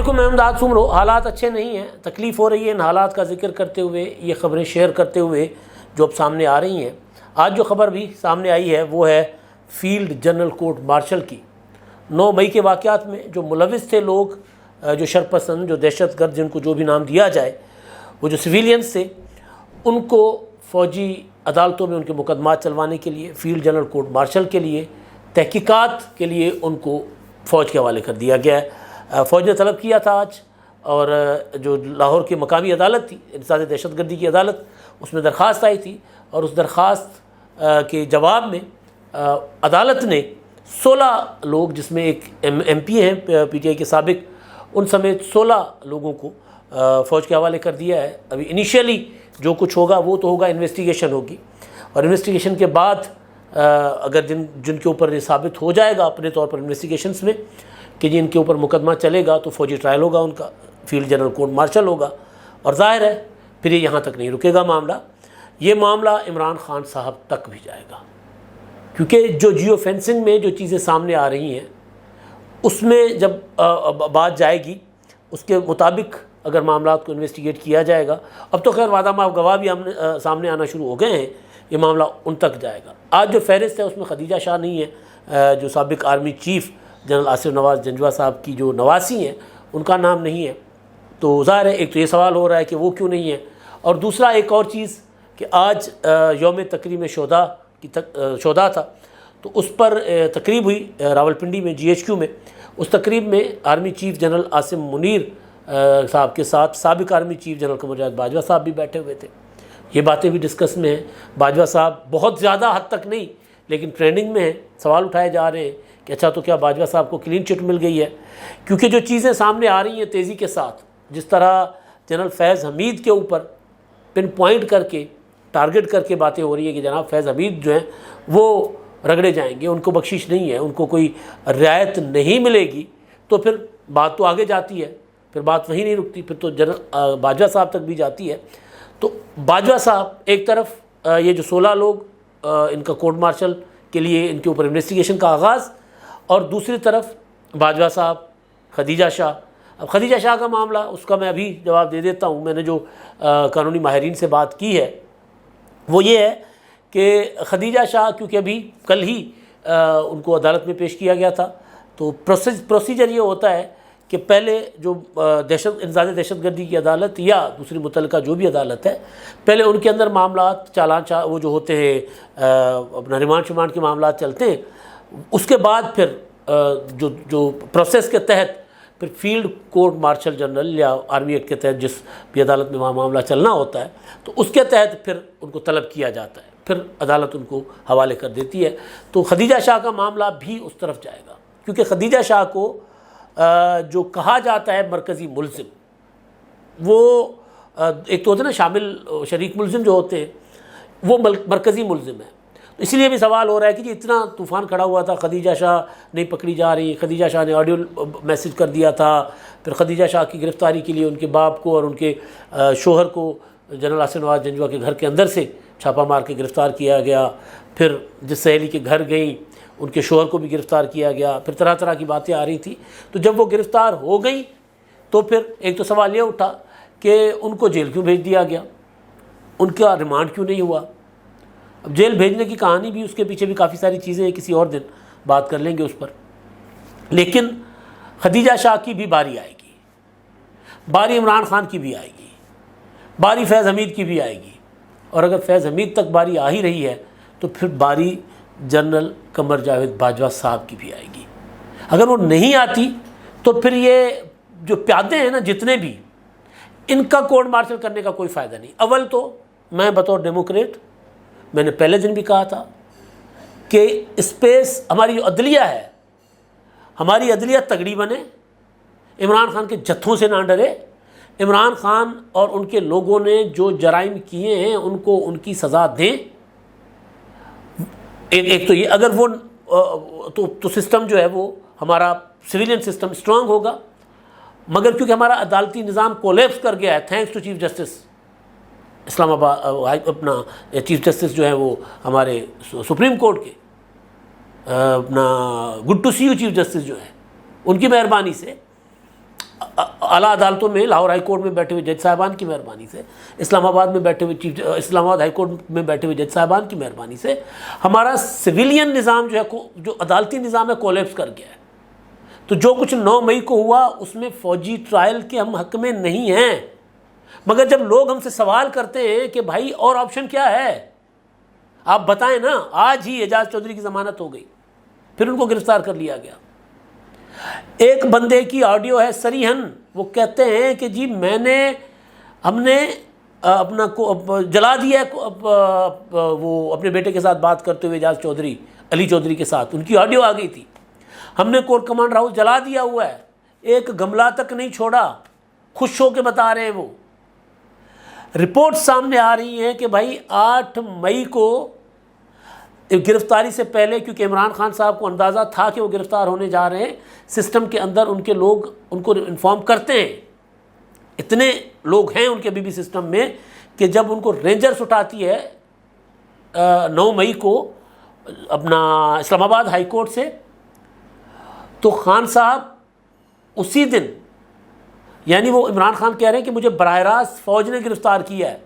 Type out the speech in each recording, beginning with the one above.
علیکم، میں امداد سمرو۔ حالات اچھے نہیں ہیں، تکلیف ہو رہی ہے۔ ان حالات کا ذکر کرتے ہوئے، یہ خبریں شیئر کرتے ہوئے جو اب سامنے آ رہی ہیں، آج جو خبر بھی سامنے آئی ہے وہ ہے فیلڈ جنرل کورٹ مارشل کی۔ 9 مئی کے واقعات میں جو ملوث تھے لوگ، جو شرپسند، جو دہشت گرد، جن کو جو بھی نام دیا جائے، وہ جو سویلینز تھے، ان کو فوجی عدالتوں میں ان کے مقدمات چلوانے کے لیے، field general court marshal K لیے، تحقیقات کے لیے ان کو فوج کے حوالے کر دیا گیا ہے۔ فوج نے طلب کیا تھا آج، اور جو لاہور کی مقامی عدالت تھی، انسداد دہشت گردی کی عدالت، اس میں درخواست آئی تھی، اور اس درخواست کے جواب میں عدالت نے 16 لوگ، جس میں ایک ایم پی ہیں پی ٹی آئی کے سابق، ان سمیت 16 لوگوں کو فوج کے حوالے کر دیا ہے۔ ابھی انیشیلی جو کچھ ہوگا وہ تو ہوگا، انویسٹیگیشن ہوگی، اور انویسٹیگیشن کے بعد اگر جن کے اوپر یہ ثابت ہو جائے گا اپنے طور پر انویسٹیگیشنز میں کہ جن کے اوپر مقدمہ چلے گا، تو فوجی ٹرائل ہوگا، ان کا فیلڈ جنرل کورٹ مارشل ہوگا، اور ظاہر ہے پھر یہ یہاں تک نہیں رکے گا معاملہ، یہ معاملہ عمران خان صاحب تک بھی جائے گا، کیونکہ جو جیو فینسنگ میں جو چیزیں سامنے آ رہی ہیں، اس میں جب بات جائے گی، اس کے مطابق اگر معاملات کو انویسٹیگیٹ کیا جائے گا، اب تو خیر وعدہ معاف گواہ بھی سامنے آنا شروع ہو گئے ہیں، یہ معاملہ ان تک جائے گا۔ آج جو فہرست ہے اس میں خدیجہ شاہ نہیں ہے، جو سابق آرمی چیف جنرل آصف نواز جنجوعہ صاحب کی جو نواسی ہیں، ان کا نام نہیں ہے۔ تو ظاہر ہے ایک تو یہ سوال ہو رہا ہے کہ وہ کیوں نہیں ہے، اور دوسرا ایک اور چیز کہ آج یوم تکریم شہداء تھا، تو اس پر تقریب ہوئی راولپنڈی میں GHQ میں۔ اس تقریب میں army chief general Asim Munir صاحب کے ساتھ سابق army chief general Qamar Javed Bajwa صاحب بھی بیٹھے ہوئے تھے۔ یہ باتیں بھی ڈسکس میں ہیں۔ باجوہ صاحب بہت زیادہ حد تک نہیں، لیکن ٹریننگ میں ہیں۔ سوال اٹھائے جا رہے ہیں کہ اچھا تو کیا باجوہ صاحب کو کلین چٹ مل گئی ہے؟ کیونکہ جو چیزیں سامنے آ رہی ہیں تیزی کے ساتھ، جس طرح جنرل فیض حمید کے اوپر پن پوائنٹ کر کے، ٹارگٹ کر کے باتیں ہو رہی ہیں کہ جناب فیض حمید جو ہیں وہ رگڑے جائیں گے، ان کو بخشش نہیں ہے، ان کو کوئی رعایت نہیں ملے گی، تو پھر بات تو آگے جاتی ہے، پھر بات وہیں نہیں رکتی، پھر تو جنرل باجوہ صاحب تک بھی جاتی ہے۔ تو باجوہ صاحب ایک طرف یہ جو 16 لوگ ان کا کورٹ مارشل کے لیے ان کے اوپر انویسٹیگیشن کا آغاز، اور دوسری طرف باجوہ صاحب، خدیجہ شاہ۔ اب خدیجہ شاہ کا معاملہ، اس کا میں ابھی جواب دے دیتا ہوں۔ میں نے جو قانونی ماہرین سے بات کی ہے وہ یہ ہے کہ خدیجہ شاہ، کیونکہ ابھی کل ہی ان کو عدالت میں پیش کیا گیا تھا، تو پروسیجر یہ ہوتا ہے کہ پہلے جو انسداد دہشت گردی کی عدالت یا دوسری متعلقہ جو بھی عدالت ہے، پہلے ان کے اندر معاملات چالان وہ جو ہوتے ہیں، اپنا ریمانڈ شمانڈ کے معاملات چلتے ہیں۔ اس کے بعد پھر جو پروسیس کے تحت پھر فیلڈ کورٹ مارشل جنرل یا آرمی ایکٹ کے تحت جس بھی عدالت میں معاملہ چلنا ہوتا ہے، تو اس کے تحت پھر ان کو طلب کیا جاتا ہے، پھر عدالت ان کو حوالے کر دیتی ہے۔ تو خدیجہ شاہ کا معاملہ بھی اس طرف جائے گا، کیونکہ خدیجہ شاہ کو جو کہا جاتا ہے مرکزی ملزم، وہ ایک تو ہوتے ہیں نا شامل شریک ملزم جو ہوتے ہیں، وہ مرکزی ملزم ہے۔ اس لیے بھی سوال ہو رہا ہے کہ جی اتنا طوفان کھڑا ہوا تھا، خدیجہ شاہ نہیں پکڑی جا رہی، خدیجہ شاہ نے آڈیو میسج کر دیا تھا، پھر خدیجہ شاہ کی گرفتاری کے لیے ان کے باپ کو اور ان کے شوہر کو جنرل آصف نواز جنجوعہ کے گھر کے اندر سے چھاپہ مار کے گرفتار کیا گیا، پھر جس سہیلی کے گھر گئیں ان کے شوہر کو بھی گرفتار کیا گیا، پھر طرح طرح کی باتیں آ رہی تھیں۔ تو جب وہ گرفتار ہو گئی تو پھر ایک تو سوال یہ اٹھا کہ ان کو جیل کیوں بھیج دیا گیا، ان کا ریمانڈ کیوں نہیں ہوا؟ اب جیل بھیجنے کی کہانی بھی، اس کے پیچھے بھی کافی ساری چیزیں ہیں، کسی اور دن بات کر لیں گے اس پر۔ لیکن خدیجہ شاہ کی بھی باری آئے گی، باری عمران خان کی بھی آئے گی، باری فیض حمید کی بھی آئے گی، اور اگر فیض حمید تک باری آ ہی رہی ہے تو پھر باری جنرل قمر جاوید باجوہ صاحب کی بھی آئے گی۔ اگر وہ نہیں آتی تو پھر یہ جو پیادے ہیں نا جتنے بھی، ان کا کورٹ مارشل کرنے کا کوئی فائدہ نہیں۔ اول تو میں بطور ڈیموکریٹ، میں نے پہلے دن بھی کہا تھا کہ اسپیس ہماری جو عدلیہ ہے، ہماری عدلیہ تگڑی بنے، عمران خان کے جتھوں سے نہ ڈرے، عمران خان اور ان کے لوگوں نے جو جرائم کیے ہیں ان کو ان کی سزا دیں۔ ایک تو یہ، اگر وہ تو سسٹم جو ہے وہ ہمارا سویلین سسٹم اسٹرانگ ہوگا، مگر کیونکہ ہمارا عدالتی نظام کولیپس کر گیا ہے، تھینکس ٹو چیف جسٹس اسلام آباد، اپنا چیف جسٹس جو ہیں وہ ہمارے سپریم کورٹ کے، اپنا good to see you chief justice جو ہیں، ان کی مہربانی سے اعلیٰ عدالتوں میں لاہور ہائی کورٹ میں بیٹھے ہوئے جج صاحبان کی مہربانی سے، اسلام آباد میں بیٹھے ہوئے اسلام آباد ہائی کورٹ میں بیٹھے ہوئے جج صاحبان کی مہربانی سے ہمارا سویلین نظام جو ہے، جو عدالتی نظام ہے، کولیپس کر گیا ہے۔ تو جو کچھ 9 مئی کو ہوا اس میں فوجی ٹرائل کے ہم حق میں نہیں ہیں، مگر جب لوگ ہم سے سوال کرتے ہیں کہ بھائی اور آپشن کیا ہے، آپ بتائیں نا۔ آج ہی اعجاز چودھری کی ضمانت ہو گئی، پھر ان کو گرفتار کر لیا گیا۔ ایک بندے کی آڈیو ہے صریحاً، وہ کہتے ہیں کہ جی ہم نے اپنا جلا دیا وہ اپنے بیٹے کے ساتھ بات کرتے ہوئے اعجاز چودھری، علی چودھری کے ساتھ، ان کی آڈیو آ گئی تھی، ہم نے کورٹ کمانڈر ہاؤس جلا دیا ہوا ہے، ایک گملہ تک نہیں چھوڑا، خوش ہو کے بتا رہے ہیں وہ۔ رپورٹ سامنے آ رہی ہیں کہ بھائی 8 مئی کو گرفتاری سے پہلے، کیونکہ عمران خان صاحب کو اندازہ تھا کہ وہ گرفتار ہونے جا رہے ہیں، سسٹم کے اندر ان کے لوگ ان کو انفارم کرتے ہیں، اتنے لوگ ہیں ان کے بی سسٹم میں کہ جب ان کو رینجرز اٹھاتی ہے 9 مئی کو اپنا اسلام آباد ہائی کورٹ سے، تو خان صاحب اسی دن، یعنی وہ عمران خان کہہ رہے ہیں کہ مجھے براہ راست فوج نے گرفتار کیا ہے،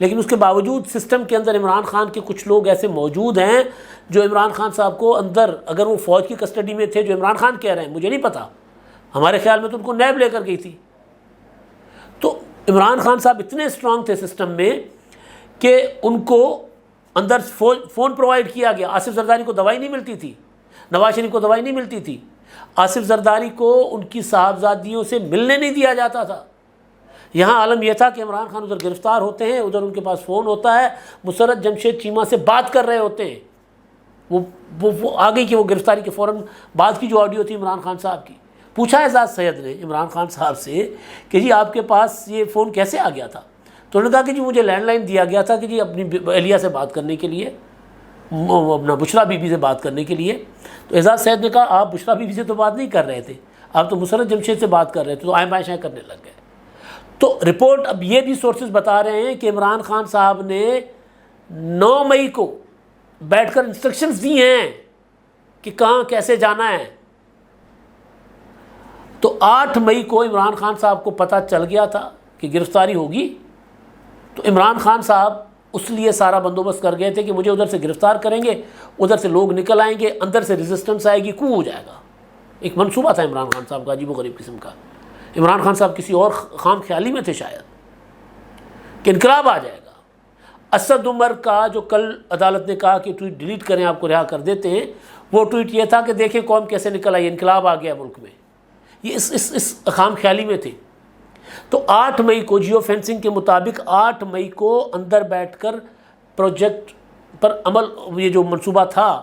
لیکن اس کے باوجود سسٹم کے اندر عمران خان کے کچھ لوگ ایسے موجود ہیں جو عمران خان صاحب کو اندر، اگر وہ فوج کی کسٹڈی میں تھے جو عمران خان کہہ رہے ہیں، مجھے نہیں پتا، ہمارے خیال میں تو ان کو نیب لے کر گئی تھی۔ تو عمران خان صاحب اتنے اسٹرانگ تھے سسٹم میں کہ ان کو اندر فون پرووائڈ کیا گیا۔ آصف زرداری کو دوائی نہیں ملتی تھی، نواز شریف کو دوائی نہیں ملتی تھی، آصف زرداری کو ان کی صاحبزادیوں سے ملنے نہیں دیا جاتا تھا۔ یہاں عالم یہ تھا کہ عمران خان ادھر گرفتار ہوتے ہیں، ادھر ان کے پاس فون ہوتا ہے، مسرت جمشید چیمہ سے بات کر رہے ہوتے ہیں، وہ آ گئی کہ وہ گرفتاری کے فوراً بعد کی جو آڈیو تھی عمران خان صاحب کی، پوچھا اعجاز سید نے عمران خان صاحب سے کہ جی آپ کے پاس یہ فون کیسے آ گیا تھا؟ تو انہوں نے کہا کہ جی مجھے لینڈ لائن دیا گیا تھا کہ جی اپنی اہلیہ سے بات کرنے کے لیے، اپنا بشرا بی بی سے بات کرنے کے لیے۔ تو اعجاز سید نے کہا آپ بشرا بی بی سے تو بات نہیں کر رہے تھے، آپ تو مسرت جمشید سے بات کر رہے تھے، تو آئیں بائیں شائیں کرنے لگ گئے۔ تو رپورٹ اب یہ بھی سورسز بتا رہے ہیں کہ عمران خان صاحب نے 9 مئی کو بیٹھ کر انسٹرکشنز دی ہیں کہ کہاں کیسے جانا ہے۔ تو 8 مئی کو عمران خان صاحب کو پتہ چل گیا تھا کہ گرفتاری ہوگی، تو عمران خان صاحب اس لیے سارا بندوبست کر گئے تھے کہ مجھے ادھر سے گرفتار کریں گے، ادھر سے لوگ نکل آئیں گے، اندر سے ریزسٹنس آئے گی، کو ہو جائے گا۔ ایک منصوبہ تھا عمران خان صاحب کا عجیب و غریب قسم کا۔ عمران خان صاحب کسی اور خام خیالی میں تھے شاید کہ انقلاب آ جائے گا۔ اسد عمر کا جو کل عدالت نے کہا کہ ٹویٹ ڈیلیٹ کریں، آپ کو رہا کر دیتے ہیں، وہ ٹویٹ یہ تھا کہ دیکھیں قوم کیسے نکل آئی، انقلاب آ گیا ملک میں۔ یہ اس خام خیالی میں تھے۔ تو 8 مئی کو جیو فینسنگ کے مطابق 8 مئی کو اندر بیٹھ کر پروجیکٹ پر عمل، یہ جو منصوبہ تھا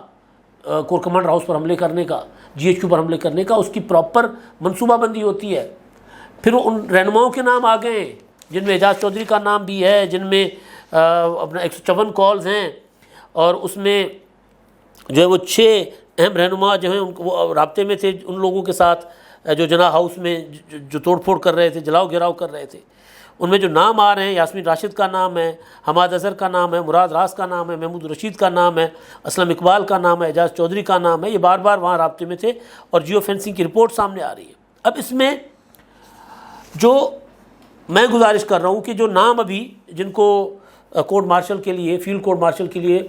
کور کمانڈر ہاؤس پر حملے کرنے کا، جی ایچ کیو پر حملے کرنے کا، اس کی پراپر منصوبہ بندی ہوتی ہے۔ پھر وہ ان رہنماؤں کے نام آ گئے ہیں جن میں اعجاز چودھری کا نام بھی ہے، جن میں اپنا 154 کالز ہیں، اور اس میں جو ہے وہ 6 اہم رہنما جو ہیں وہ رابطے میں تھے ان لوگوں کے ساتھ جو جناح ہاؤس میں جو توڑ پھوڑ کر رہے تھے، جلاؤ گھیراؤ کر رہے تھے۔ ان میں جو نام آ رہے ہیں، یاسمین راشد کا نام ہے، حماد اظہر کا نام ہے، مراد راز کا نام ہے، محمود رشید کا نام ہے، اسلم اقبال کا نام ہے، اعجاز چودھری کا نام ہے، یہ بار بار وہاں رابطے میں تھے، اور جیو فینسنگ کی رپورٹ سامنے آ رہی ہے۔ اب اس میں جو میں گزارش کر رہا ہوں کہ جو نام ابھی جن کو کورٹ مارشل کے لیے، فیلڈ کورٹ مارشل کے لیے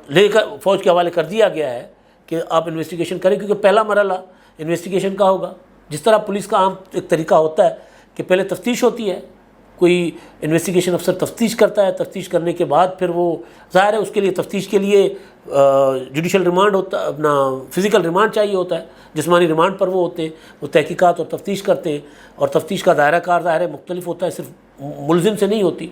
لے کر فوج کے حوالے کر دیا گیا ہے کہ آپ انویسٹیگیشن کریں، کیونکہ پہلا مرحلہ انویسٹیگیشن کا ہوگا، جس طرح پولیس کا عام ایک طریقہ ہوتا ہے کہ پہلے تفتیش ہوتی ہے، کوئی انویسٹیگیشن افسر تفتیش کرتا ہے، تفتیش کرنے کے بعد پھر وہ ظاہر ہے اس کے لیے تفتیش کے لیے جوڈیشل ریمانڈ ہوتا ہے، اپنا فزیکل ریمانڈ چاہیے ہوتا ہے، جسمانی ریمانڈ پر وہ ہوتے ہیں، وہ تحقیقات اور تفتیش کرتے ہیں، اور تفتیش کا دائرہ کار ظاہر ہے مختلف ہوتا ہے، صرف ملزم سے نہیں ہوتی،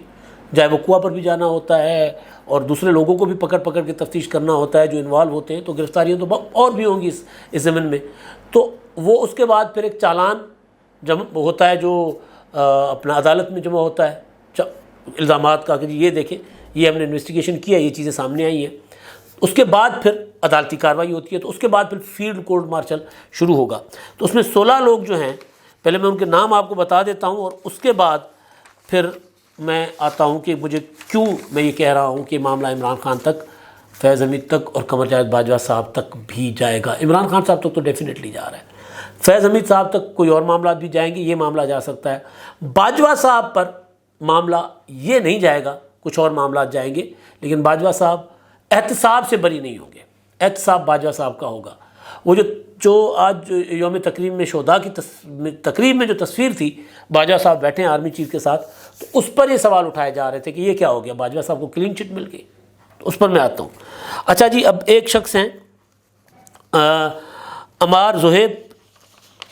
جائے وہ کنواں پر بھی جانا ہوتا ہے اور دوسرے لوگوں کو بھی پکڑ پکڑ کے تفتیش کرنا ہوتا ہے جو انوالو ہوتے ہیں، تو گرفتاریاں تو اور بھی ہوں گی اس زمین میں۔ تو وہ اس کے بعد پھر ایک چالان جمع ہوتا ہے جو اپنا عدالت میں جمع ہوتا ہے الزامات کا کہ یہ دیکھیں یہ ہم نے انویسٹیگیشن کیا، یہ چیزیں سامنے آئی ہیں۔ اس کے بعد پھر عدالتی کارروائی ہوتی ہے، تو اس کے بعد پھر فیلڈ کورٹ مارشل شروع ہوگا۔ تو اس میں 16 لوگ جو ہیں، پہلے میں ان کے نام آپ کو بتا دیتا ہوں، اور اس کے بعد پھر میں آتا ہوں کہ مجھے کیوں میں یہ کہہ رہا ہوں کہ معاملہ عمران خان تک، فیض حمید تک اور قمر جاوید باجوہ صاحب تک بھی جائے گا۔ عمران خان صاحب تک تو ڈیفینیٹلی جا رہا ہے، فیض حمید صاحب تک کوئی اور معاملات بھی جائیں گے، یہ معاملہ جا سکتا ہے۔ باجوہ صاحب پر معاملہ یہ نہیں جائے گا، کچھ اور معاملات جائیں گے، لیکن باجوہ صاحب احتساب سے بری نہیں ہوں گے، احتساب باجوہ صاحب کا ہوگا۔ وہ جو آج یوم تکریم میں شہداء کی تقریب میں جو تصویر تھی، باجوہ صاحب بیٹھے ہیں آرمی چیف کے ساتھ، تو اس پر یہ سوال اٹھائے جا رہے تھے کہ یہ کیا ہو گیا، باجوہ صاحب کو کلین چٹ مل گئی، تو اس پر میں آتا ہوں۔ اچھا جی، اب ایک شخص ہیں عمار زہیب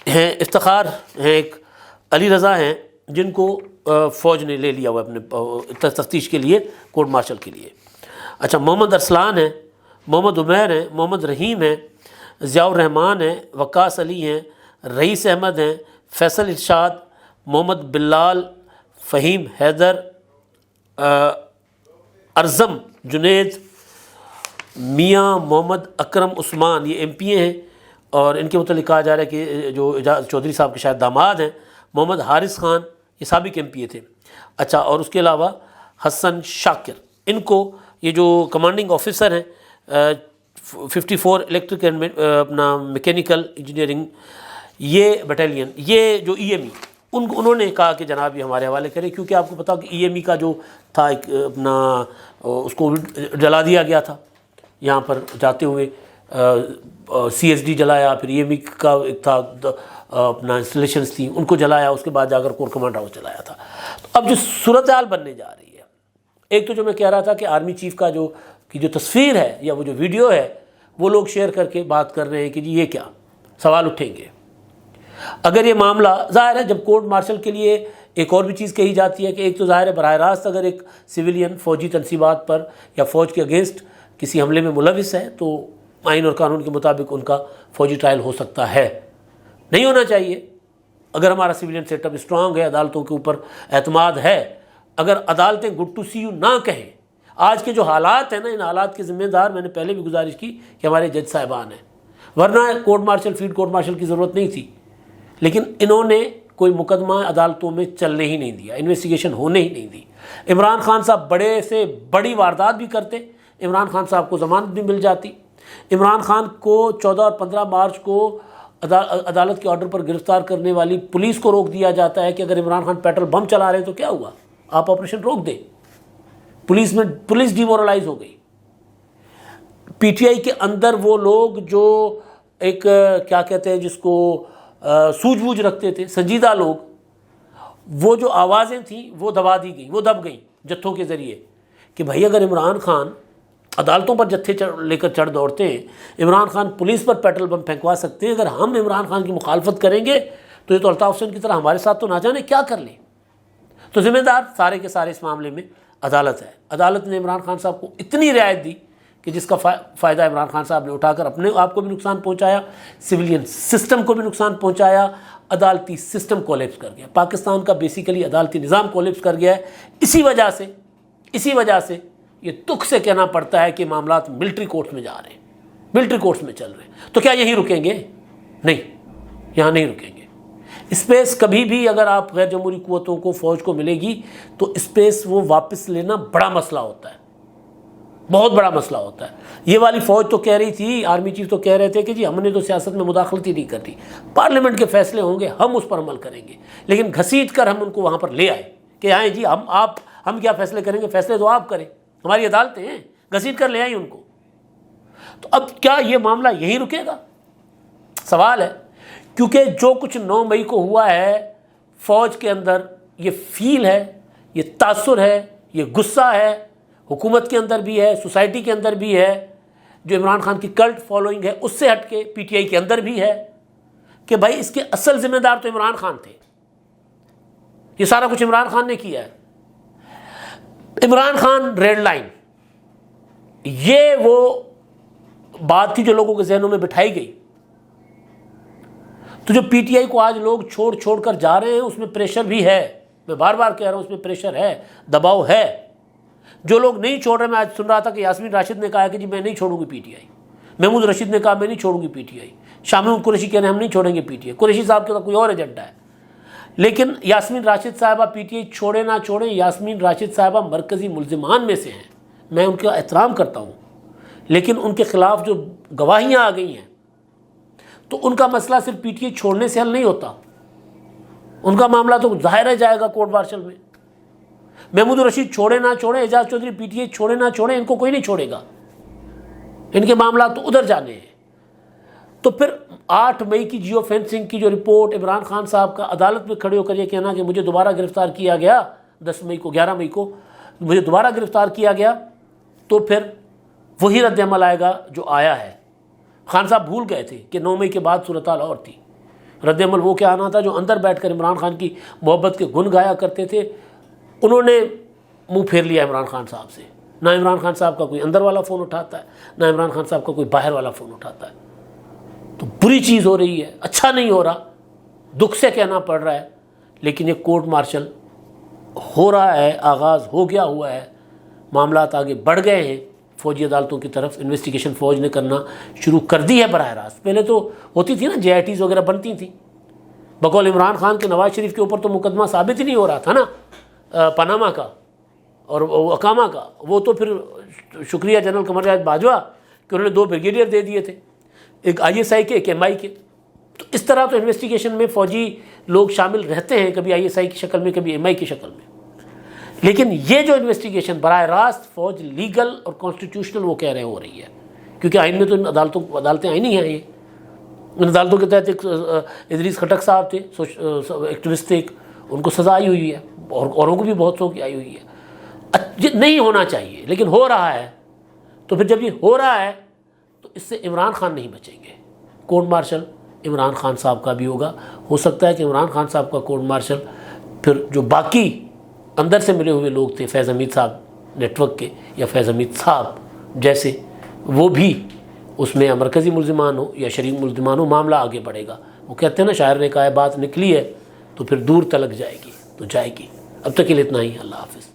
ہیں، افتخار ہیں، ایک علی رضا ہیں، جن کو فوج نے لے لیا ہوا اپنے تفتیش کے لیے، کورٹ مارشل کے لیے۔ اچھا، محمد ارسلان ہیں، محمد عمیر ہیں، محمد رحیم ہیں، ضیاء الرحمان ہیں، وقاص علی ہیں، رئیس احمد ہیں، فیصل ارشاد، محمد بلال، فہیم حیدر، ارزم جنید، میاں محمد اکرم عثمان، یہ ایم پی اے ہیں، اور ان کے متعلق کہا جا رہا ہے کہ جو اعجاز چودھری صاحب کے شاید داماد ہیں، محمد حارث خان، یہ سابق ایم پی اے تھے۔ اچھا، اور اس کے علاوہ حسن شاکر، ان کو یہ جو کمانڈنگ آفیسر ہیں 54 الیکٹرک اینڈ اپنا میکینیکل انجینئرنگ یہ بٹالین، یہ جو ای ایم ای، انہوں نے کہا کہ جناب یہ ہمارے حوالے کرے، کیونکہ آپ کو پتا کہ ای ایم ای کا جو تھا ایک اپنا اس کو جلا دیا گیا تھا، یہاں پر جاتے ہوئے سی ایس ڈی جلایا، پھر ای ایم ای کا ایک تھا اپنا انسٹالیشنز تھیں، ان کو جلایا، اس کے بعد جا کر کور کمانڈ ہاؤس جلایا تھا۔ تو اب جو صورتحال بننے جا رہی ہے، ایک تو جو میں کہہ رہا تھا کہ آرمی چیف کا جو تصویر ہے یا وہ جو ویڈیو ہے، وہ لوگ شیئر کر کے بات کر رہے ہیں کہ جی یہ کیا، سوال اٹھیں گے۔ اگر یہ معاملہ ظاہر ہے، جب کورٹ مارشل کے لیے ایک اور بھی چیز کہی جاتی ہے کہ ایک تو ظاہر ہے براہ راست اگر ایک سویلین فوجی تنصیبات پر یا فوج کے اگینسٹ کسی حملے میں ملوث ہے تو آئین اور قانون کے مطابق ان کا فوجی ٹرائل ہو سکتا ہے، نہیں ہونا چاہیے۔ اگر ہمارا سویلین سیٹ اپ اسٹرانگ ہے، عدالتوں کے اوپر اعتماد ہے، اگر عدالتیں گڈ ٹو سی یو نہ کہیں، آج کے جو حالات ہیں نا، ان حالات کے ذمہ دار میں نے پہلے بھی گزارش کی کہ ہمارے جج صاحبان ہیں، ورنہ court martial field court martial کی ضرورت نہیں تھی، لیکن انہوں نے کوئی مقدمہ عدالتوں میں چلنے ہی نہیں دیا، انویسٹیگیشن ہونے ہی نہیں دی۔ عمران خان صاحب بڑے سے بڑی واردات بھی کرتے، عمران خان صاحب کو ضمانت بھی مل جاتی۔ عمران خان کو 14 اور 15 مارچ کو عدالت کے آرڈر پر گرفتار کرنے والی پولیس کو روک دیا جاتا ہے کہ اگر عمران خان پیٹرول بم چلا رہے ہیں تو کیا ہوا، آپ آپریشن روک دیں۔ پولیس ڈیمورلائز ہو گئی۔ پی ٹی آئی کے اندر وہ لوگ جو ایک کیا کہتے ہیں جس کو سوجھ بوجھ رکھتے تھے، سنجیدہ لوگ، وہ جو آوازیں تھیں وہ دبا دی گئیں، وہ دب گئیں جتھوں کے ذریعے کہ بھائی اگر عمران خان عدالتوں پر جتھے لے کر چڑھ دوڑتے ہیں، عمران خان پولیس پر پیٹرول بم پھینکوا سکتے ہیں، اگر ہم عمران خان کی مخالفت کریں گے تو یہ تو الطاف حسین کی طرح ہمارے ساتھ تو نہ جانے کیا کر لیں۔ تو ذمہ دار سارے کے سارے اس معاملے میں عدالت ہے۔ عدالت نے عمران خان صاحب کو اتنی رعایت دی کہ جس کا فائدہ عمران خان صاحب نے اٹھا کر اپنے آپ کو بھی نقصان پہنچایا، سویلین سسٹم کو بھی نقصان پہنچایا، عدالتی سسٹم کولیپس کر گیا۔ پاکستان کا بیسیکلی عدالتی نظام کولیپس کر گیا ہے۔ اسی وجہ سے یہ دکھ سے کہنا پڑتا ہے کہ معاملات ملٹری کورٹس میں جا رہے ہیں، ملٹری کورٹس میں چل رہے ہیں۔ تو کیا یہیں رکیں گے؟ نہیں، یہاں نہیں رکیں گے۔ اسپیس کبھی بھی اگر آپ غیر جمہوری قوتوں کو، فوج کو ملے گی تو اسپیس وہ واپس لینا بڑا مسئلہ ہوتا ہے، بہت بڑا مسئلہ ہوتا ہے۔ یہ والی فوج تو کہہ رہی تھی، آرمی چیف تو کہہ رہے تھے کہ جی ہم نے تو سیاست میں مداخلت ہی نہیں کرنی، پارلیمنٹ کے فیصلے ہوں گے ہم اس پر عمل کریں گے، لیکن گھسیٹ کر ہم ان کو وہاں پر لے آئے کہ آئیں جی ہم کیا فیصلے کریں گے، فیصلے تو آپ کریں، ہماری عدالتیں ہیں، گھسیٹ کر لے آئیں ان کو۔ تو اب کیا یہ معاملہ یہیں رکے گا؟ سوال ہے، کیونکہ جو کچھ 9 مئی کو ہوا ہے فوج کے اندر، یہ فیل ہے، یہ تاثر ہے، یہ غصہ ہے، حکومت کے اندر بھی ہے، سوسائٹی کے اندر بھی ہے، جو عمران خان کی کلٹ فالوئنگ ہے اس سے ہٹ کے پی ٹی آئی کے اندر بھی ہے کہ بھائی اس کے اصل ذمہ دار تو عمران خان تھے، یہ سارا کچھ عمران خان نے کیا ہے۔ عمران خان ریڈ لائن، یہ وہ بات تھی جو لوگوں کے ذہنوں میں بٹھائی گئی۔ تو جو پی ٹی آئی کو آج لوگ چھوڑ کر جا رہے ہیں اس میں پریشر بھی ہے، میں بار بار کہہ رہا ہوں اس میں پریشر ہے، دباؤ ہے۔ جو لوگ نہیں چھوڑ رہے، میں آج سن رہا تھا کہ یاسمین راشد نے کہا کہ جی میں نہیں چھوڑوں گی P T I, Mahmood Rasheed نے کہا میں نہیں چھوڑوں گی P T I, Shah Mahmood Qureshi کہہ رہے ہیں ہم نہیں چھوڑیں گے پی ٹی آئی، قریشی صاحب کے تو کوئی اور ایجنڈا ہے۔ لیکن یاسمین راشد صاحبہ پی ٹی آئی چھوڑے نہ چھوڑیں، یاسمین راشد صاحبہ مرکزی ملزمان میں سے ہیں، میں ان کا احترام کرتا ہوں، لیکن ان کے خلاف جو گواہیاں آ گئی ہیں تو ان کا مسئلہ صرف پی ٹی آئی چھوڑنے سے حل نہیں ہوتا، ان کا معاملہ تو ظاہر ہے جائے گا کورٹ مارشل میں۔ محمود الرشید چھوڑے نہ چھوڑے، اعجاز چودھری پی ٹی آئی چھوڑے نہ چھوڑے، ان کو کوئی نہیں چھوڑے گا، ان کے معاملات تو ادھر جانے ہیں۔ تو پھر 8 مئی کی جیو فینسنگ کی جو رپورٹ، عمران خان صاحب کا عدالت میں کھڑے ہو کر یہ کہنا کہ مجھے دوبارہ گرفتار کیا گیا 11 مئی کو مجھے دوبارہ گرفتار کیا گیا، تو پھر وہی رد عمل آئے گا جو آیا ہے۔ خان صاحب بھول گئے تھے کہ 9 مئی کے بعد صورتحال اور تھی۔ رد عمل وہ کیا آنا تھا جو اندر بیٹھ کر عمران خان کی محبت کے گن گایا کرتے تھے، انہوں نے منہ پھیر لیا عمران خان صاحب سے۔ نہ عمران خان صاحب کا کوئی اندر والا فون اٹھاتا ہے، نہ عمران خان صاحب کا کوئی باہر والا فون اٹھاتا ہے۔ تو بری چیز ہو رہی ہے، اچھا نہیں ہو رہا، دکھ سے کہنا پڑ رہا ہے، لیکن یہ کورٹ مارشل ہو رہا ہے، آغاز ہو گیا ہوا ہے، معاملات آگے بڑھ گئے ہیں فوجی عدالتوں کی طرف۔ انویسٹیگیشن فوج نے کرنا شروع کر دی ہے براہ راست۔ پہلے تو ہوتی تھی نا، جے آئی ٹیز وغیرہ بنتی تھیں، بقول عمران خان کے نواز شریف کے اوپر تو مقدمہ ثابت ہی نہیں ہو رہا تھا نا، پاناما کا اور اقامہ کا۔ وہ تو پھر شکریہ جنرل قمر جاوید باجوہ کہ انہوں نے 2 بریگیڈیئر دے دیے تھے، ایک آئی ایس آئی کے، ایک ایم آئی کے۔ تو اس طرح تو انویسٹیگیشن میں فوجی لوگ شامل رہتے ہیں، کبھی آئی ایس آئی کی شکل میں، کبھی ایم آئی کی شکل میں۔ لیکن یہ جو انویسٹیگیشن براہ راست فوج لیگل اور کانسٹیٹیوشنل وہ کہہ رہے ہو رہی ہے، کیونکہ آئین میں تو ان عدالتیں آئینی ہیں، یہ ان عدالتوں کے تحت ایک ادریس خٹک صاحب تھے، ایکٹیوسٹ تھے، ان کو سزا آئی ہوئی ہے، اور اوروں کو بھی بہت سو کی آئی ہوئی ہے۔ نہیں ہونا چاہیے لیکن ہو رہا ہے، تو پھر جب یہ ہو رہا ہے تو اس سے عمران خان نہیں بچیں گے۔ کورٹ مارشل عمران خان صاحب کا بھی ہوگا، ہو سکتا ہے کہ عمران خان صاحب کا کورٹ مارشل پھر جو باقی اندر سے ملے ہوئے لوگ تھے، فیض حمید صاحب نیٹ ورک کے یا فیض حمید صاحب جیسے، وہ بھی اس میں مرکزی ملزمان ہو یا شریک ملزمان ہو، معاملہ آگے بڑھے گا۔ وہ کہتے ہیں نا، شاعر نے کہا ہے بات نکلی ہے تو پھر دور تلک جائے گی، تو جائے گی۔ اب تک کے لیے اتنا ہی، اللہ حافظ۔